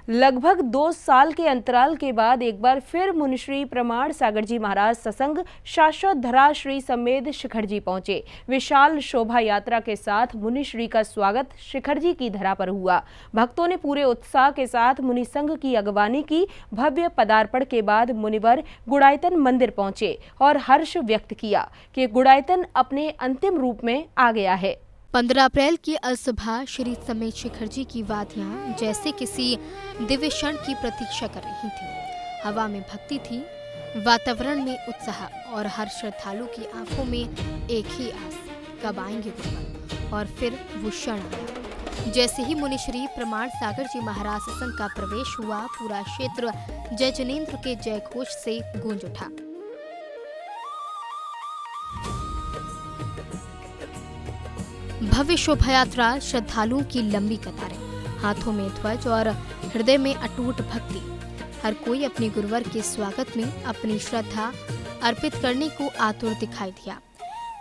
लगभग 2 साल के अंतराल के बाद एक बार फिर मुनिश्री प्रमाण सागर जी महाराज सत्संग शाश्वत धरा श्री समेत शिखर जी पहुंचे। विशाल शोभा यात्रा के साथ मुनिश्री का स्वागत शिखर जी की धरा पर हुआ। भक्तों ने पूरे उत्साह के साथ मुनि संघ की अगवानी की। भव्य पदार्पण के बाद मुनिवर गुड़ायतन मंदिर पहुंचे और हर्ष व्यक्त किया कि गुड़ायतन अपने अंतिम रूप में आ गया है। 15 अप्रैल की अलसुबह श्री समेत शिखर जी की वादियां जैसे किसी दिव्य क्षण की प्रतीक्षा कर रही थी। हवा में भक्ति थी, वातावरण में उत्साह और हर श्रद्धालु की आंखों में एक ही आस, कब आएंगे गुरुवर। और फिर वो क्षण आया। जैसे ही मुनिश्री प्रमाण सागर जी महाराज सत्संग का प्रवेश हुआ, पूरा क्षेत्र जय जनेन्द्र के जय घोष से गूंज उठा। भव्य शोभा यात्रा, श्रद्धालुओं की लंबी कतारें, हाथों में ध्वज और हृदय में अटूट भक्ति। हर कोई अपने गुरुवर के स्वागत में अपनी श्रद्धा अर्पित करने को आतुर दिखाई दिया।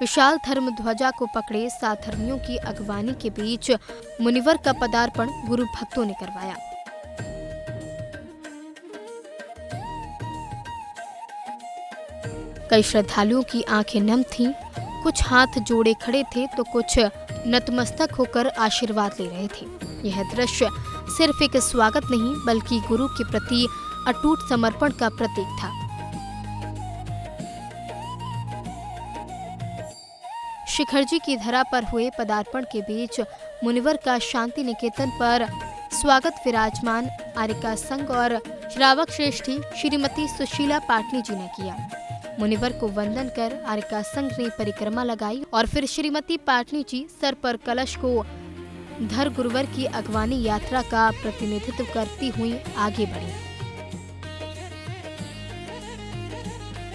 विशाल धर्म ध्वजा को पकड़े साधर्मियों की अगवानी के बीच मुनिवर का पदार्पण गुरु भक्तों ने करवाया। कई श्रद्धालुओं की आंखें नम थीं, कुछ हाथ जोड़े खड़े थे तो कुछ नतमस्तक होकर आशीर्वाद ले रहे थे। यह दृश्य सिर्फ एक स्वागत नहीं बल्कि गुरु के प्रति अटूट समर्पण का प्रतीक था। शिखर जी की धरा पर हुए पदार्पण के बीच मुनिवर का शांति निकेतन पर स्वागत विराजमान आर्यका संघ और श्रावक श्रेष्ठी श्रीमती सुशीला पाटनी जी ने किया। मुनिवर को वंदन कर आर्यका संघ ने परिक्रमा लगाई और फिर श्रीमती पाटनी जी सर पर कलश को धर गुरुवर की अगवानी यात्रा का प्रतिनिधित्व करती हुई आगे बढ़ी।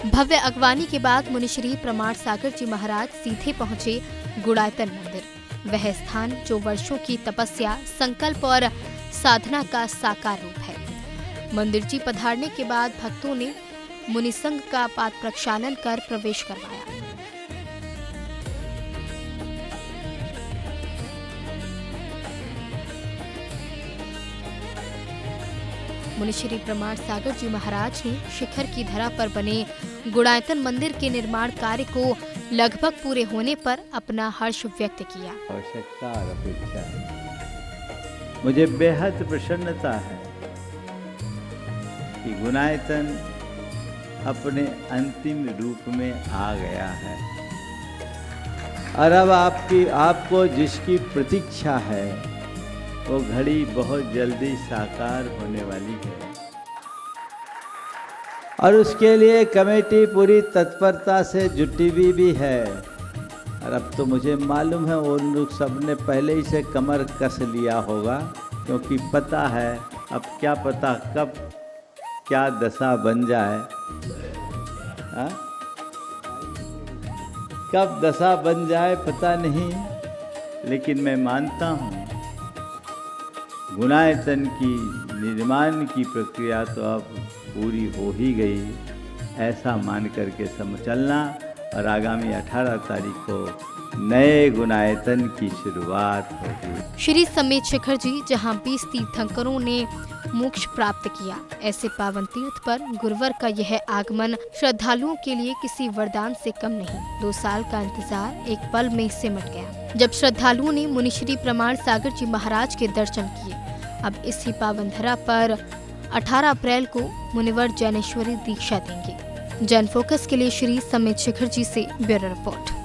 भव्य अगवानी के बाद मुनिश्री प्रमाण सागर जी महाराज सीधे पहुंचे गुड़ायतन मंदिर। वह स्थान जो वर्षों की तपस्या, संकल्प और साधना का साकार रूप है। मंदिर जी पधारने के बाद भक्तों ने मुनि संघ का पाद प्रक्षालन कर प्रवेश करवाया। मुनिश्री प्रमाण सागर जी महाराज ने शिखर की धरा पर बने गुड़ायतन मंदिर के निर्माण कार्य को लगभग पूरे होने पर अपना हर्ष व्यक्त किया। आवश्यकता और अपेक्षा है। मुझे बेहद प्रसन्नता है कि गुड़ायतन अपने अंतिम रूप में आ गया है और अब आपको जिसकी प्रतीक्षा है वो घड़ी बहुत जल्दी साकार होने वाली है और उसके लिए कमेटी पूरी तत्परता से जुटी हुई भी है। और अब तो मुझे मालूम है वो लोग सब ने पहले ही से कमर कस लिया होगा, क्योंकि पता है अब क्या पता कब क्या दशा बन जाए, कब दशा बन जाए पता नहीं। लेकिन मैं मानता हूँ गुड़ायतन की निर्माण की प्रक्रिया तो अब पूरी हो ही गई, ऐसा मान करके चलना और आगामी 18 तारीख को नए गुड़ायतन की शुरुआत होगी। श्री समेत शिखर जी जहां 20 तीर्थंकरों ने मोक्ष प्राप्त किया, ऐसे पावन तीर्थ पर गुरुवर का यह आगमन श्रद्धालुओं के लिए किसी वरदान से कम नहीं। 2 साल का इंतजार एक पल में सिमट गया जब श्रद्धालुओं ने मुनिश्री प्रमाण सागर जी महाराज के दर्शन किए। अब इसी पावन धरा पर 18 अप्रैल को मुनिवर जैनेश्वरी दीक्षा देंगे। जन फोकस के लिए श्री समेत शिखर जी से ब्यूरो रिपोर्ट।